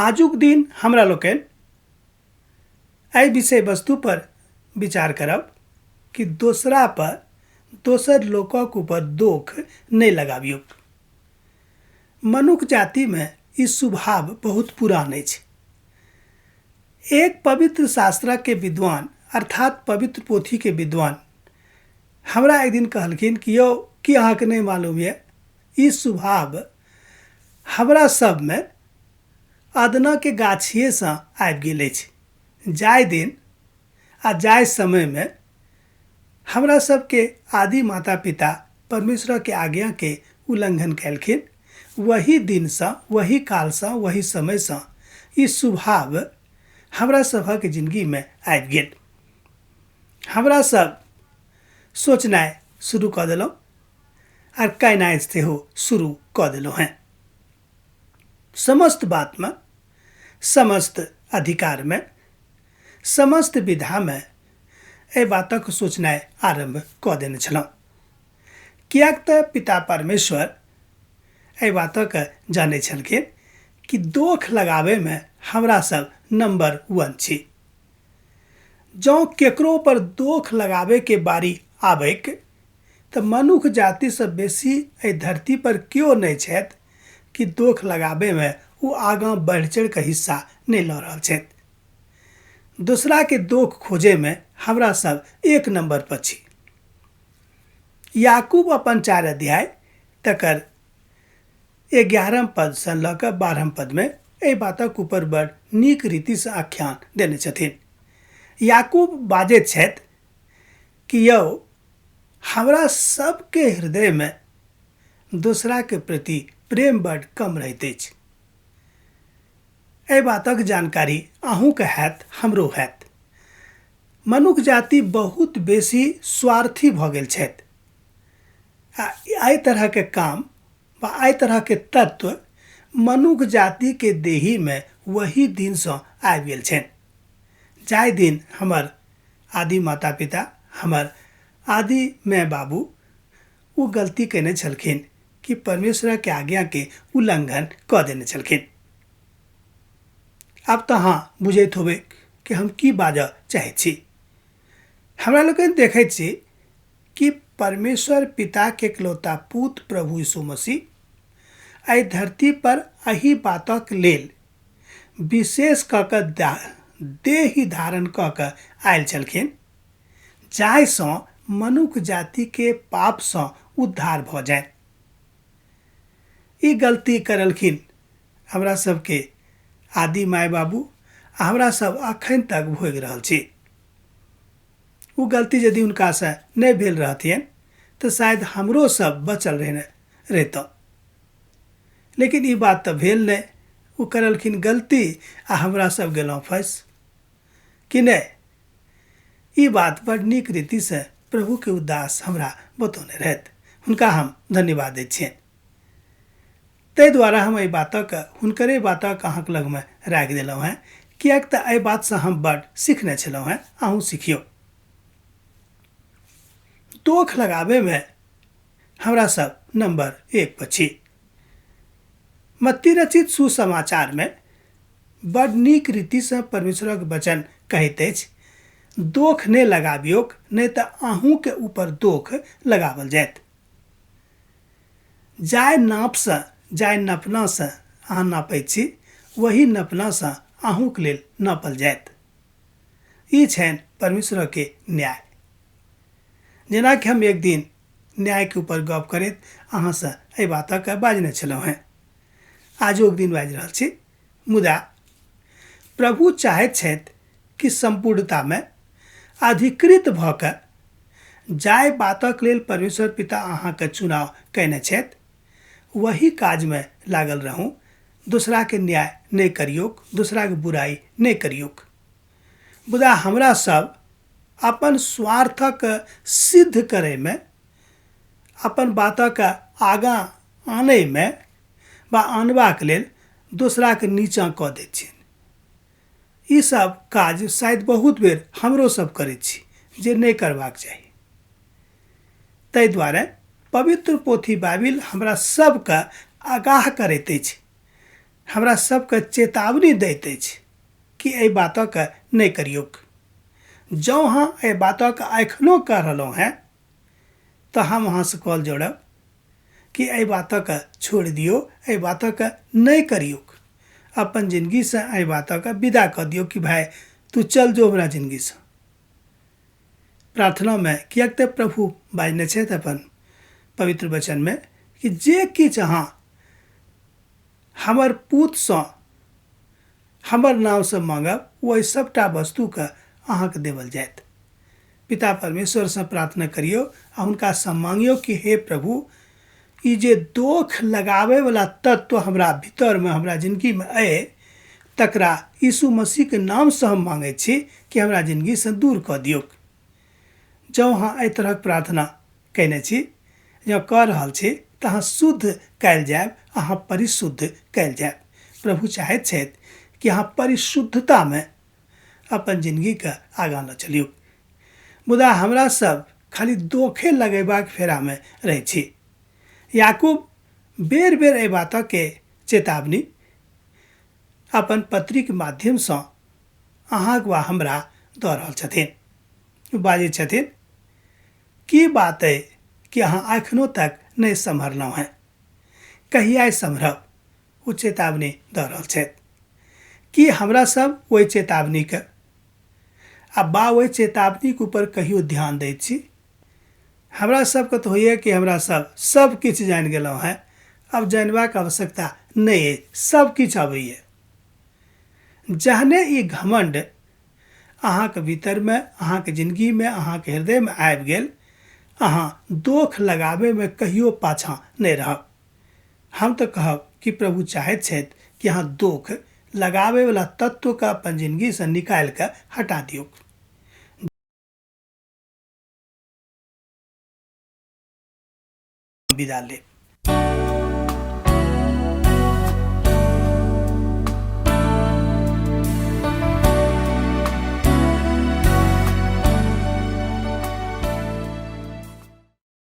आजुक दिन हमरा लोकनि एहि विषय वस्तु पर विचार करब कि दोसरा पर दोसर लोकक ऊपर दोख नहीं लगाबियौ। मनुष्य जाति में ई स्वभाव बहुत पुरान अछि। एक पवित्र शास्त्र के विद्वान अर्थात पवित्र पोथी के विद्वान हमरा एक दिन कहलखिन कि यौ कि अहाँके नहीं मालूम ये ई स्वभाव हमरा सब में अदना के गाछिए से आबि गेल अछि। जाय दिन आ जाय समय में हमरा सबके आदि माता पिता परमेश्वर के आज्ञा के उल्लंघन कैलखिन। वही दिन से, वही काल से, वही समय से ई स्वभाव हमरा सबक जिंदगी में आबि गेल। हमरा सब सोचनाइ शुरू कऽ देलहुँ और कहनाइ सेहो शुरू कऽ देलहुँ हैं। समस्त बात में, समस्त अधिकार में, समस्त विधा में एहि बातक सोचनाइ आरंभ कऽ देने छलहुँ। कियाक तऽ पिता परमेश्वर एहि बातक जानै छलखिन कि दोख लगाबै में हमरा सब नंबर 1 छी। जँ केकरो पर दोख लगाबै के बारी आबैक तऽ मनुष्य जाति से बेसी एहि धरती पर केओ नहीं छथि कि दोख लगाबै में वो आगाँ बढ़ि चढ़ि के हिस्सा नहीं लऽ रहल छथि। दूसरा के दोख खोजे में हमरा सब 1 नंबर पर छी। याकूब अपन 4 अध्याय तकर 11 पद से लऽ कऽ 12 पद में एहि बातक ऊपर बड़ नीक रीति से आख्यान देने छथिन। याकूब बाजैत छथि कि यौ हमरा सबके हृदय में दूसरा के प्रति प्रेम बड़ कम रहैत अछि। एहि बातक जानकारी अहूँके हैत, हमरो हैत। मनुष्य जाति बहुत बेसी स्वार्थी भऽ गेल छथि। एहि तरह के काम वा एहि तरह के तत्व मनुष्य जाति के देही में वही दिन से आबि गेल छनि। जाहि दिन हमर आदि माता पिता, हमर आदि माय बाबू वो गलती केने छलखिन कि परमेश्वर के आज्ञा के उल्लंघन कऽ देने छलखिन। आब तऽ अहाँ बुझैत होबै कि हम की बाजऽ चाहैत छी। हमरा लोकनि देखैत छी कि परमेश्वर पिता के इकलौता पुत्र प्रभु यीशु मसीह एहि धरती पर एही बातक लेल विशेष कऽ कऽ देह धारण कऽ कऽ आयल छलखिन जाहिसँ मनुष्य जाति के पाप से उद्धार भऽ जाय। ई गलती करलखिन हमरा सबके आदि माय बाबू आ हमरा सब अखन तक भोगि रहल छी। वो गलती यदि उनका से नहीं भेल रहतियन तो शायद हमरो सब बचल रहतौ। लेकिन ई बात तो भेल नहीं। वो करलखिन गलती आ हमरा सब गेलहुँ फंस कि नहीं। ई बात बड़ नीक रीति से प्रभु के उदास हमरा बतौने रहत। हुनका हम धन्यवाद दैत छियनि। ताहि दुआरे हम एहि बातक हुनकरे बातक अहाँक लग में राखि देलहुँ हैं। कियाक तऽ एहि बात से हम बड़ सीखने छलहुँ हैं। अहूँ सीखियो। दोख लगाबै में हमरा सब नंबर 1 पर छी। मत्ती रचित सुसमाचार में बड़ नीक रीति से परमेश्वरक वचन कहैत अछि, दोख नहीं लगाबियोक नहीं तऽ अहूँ के ऊपर दोख लगावल जायत। जाय नाप से, जाय नपना से अहाँ नापैत छी वही नपना से अहूँ के लेल नापल जायत। ई छनि परमेश्वर के न्याय। जेना कि हम एक दिन न्याय के ऊपर गप करैत अहाँ से एहि बातक बाजने छलहुँ हैं। आजो एक दिन बाजि रहल छी। मुदा प्रभु चाहैत छथि कि संपूर्णता में अधिकृत भऽ कऽ जाय बातक लेल परमेश्वर पिता अहाँके चुनाव कयने छथि वही काज में लागल रहूँ। दूसरा के न्याय नहीं करियोक, दूसरा के बुराई नहीं करियोक। मुदा हमरा सब अपन स्वार्थक सिद्ध करे में, अपन बातक आगाँ आने में वा आनबाक लेल दूसरा के नीचाँ कऽ दैत छियनि। ई सब काज शायद बहुत बेर हमरो सब करैत छी जे नहीं करबाक चाही। ताहि दुआरे पवित्र पोथी बाइबिल हमरा सबके आगाह करैत अछि हमरा सबके चेतावनी दैत अछि कि एहि बातके नहि करियौ। जँ अहाँ एहि बातके एखनो कऽ रहलहुँ हैं तऽ हम अहाँसँ कॉल जोड़ब कि एहि बातके छोड़ि दियौ, एहि बातके नहि करियौ। अपन जिंदगीसँ एहि बातके विदा कऽ दियौ कि भाय तू चल जो हमरा जिंदगीसँ। प्रार्थनामे किएक तऽ प्रभु बाजने छथि अपन पवित्र वचनमे कि जे किछु अहाँ हमर पूतसँ हमर नामसँ माँगब ओहि सभटा वस्तुके अहाँके देवल जायत। पिता परमेश्वरसँ प्रार्थना करियौ आ हुनकासँ मांगियौ कि हे प्रभु, ई जे दोख लगाबैवला तत्व हमरा भीतरमे हमरा जिन्दगीमे अइ तकरा यीशु मसीहके नामसँ हम मांगै छी कि हमरा जिन्दगीसँ दूर कऽ दियौ। जँ अहाँ एहि तरहक प्रार्थना कयने छी, जँ कऽ रहल छी तऽ अहाँ शुद्ध कयल जायब, अहाँ परिशुद्ध कयल जायब। प्रभु चाहैत छथि कि अहाँ परिशुद्धतामे अपन जिन्दगीके आगाँ लऽ चलियौ। मुदा हमरा सब खाली दोखे लगेबाक फेरामे रहै छी। याकूब बेर बेर एहि बातके चेतावनी अपन पत्रीके माध्यमसँ अहाँके वा हमरा दऽ रहल छथिन। ओ बाजै छथिन की बात अइ कि अहाँ एखनो तक नहि सम्हरलहुँ हैं, कहिया सम्हरब? ओ चेतावनी दऽ रहल छथि कि हमरा सब ओहि चेतावनीके बा ओहि चेतावनीके ऊपर कहियो ध्यान दैत छी। हमरा सबके तऽ होइए कि हमरा सब किछु जानि गेलहुँ हैं, अब जानबाक आवश्यकता नहि अइ, सब किछु अबैए। जहने ई घमण्ड अहाँके भीतरमे, अहाँके जिन्दगीमे, अहाँके हृदयमे आबि गेल, अहाँ दोख लगाबैमे कहियो पाछाँ नहि रहब। हम तऽ कहब कि प्रभु चाहैत छथि कि अहाँ दोख लगाबैवला तत्वके अपन जिन्दगीसँ निकालि कऽ हटा दियौ। विदा लेब।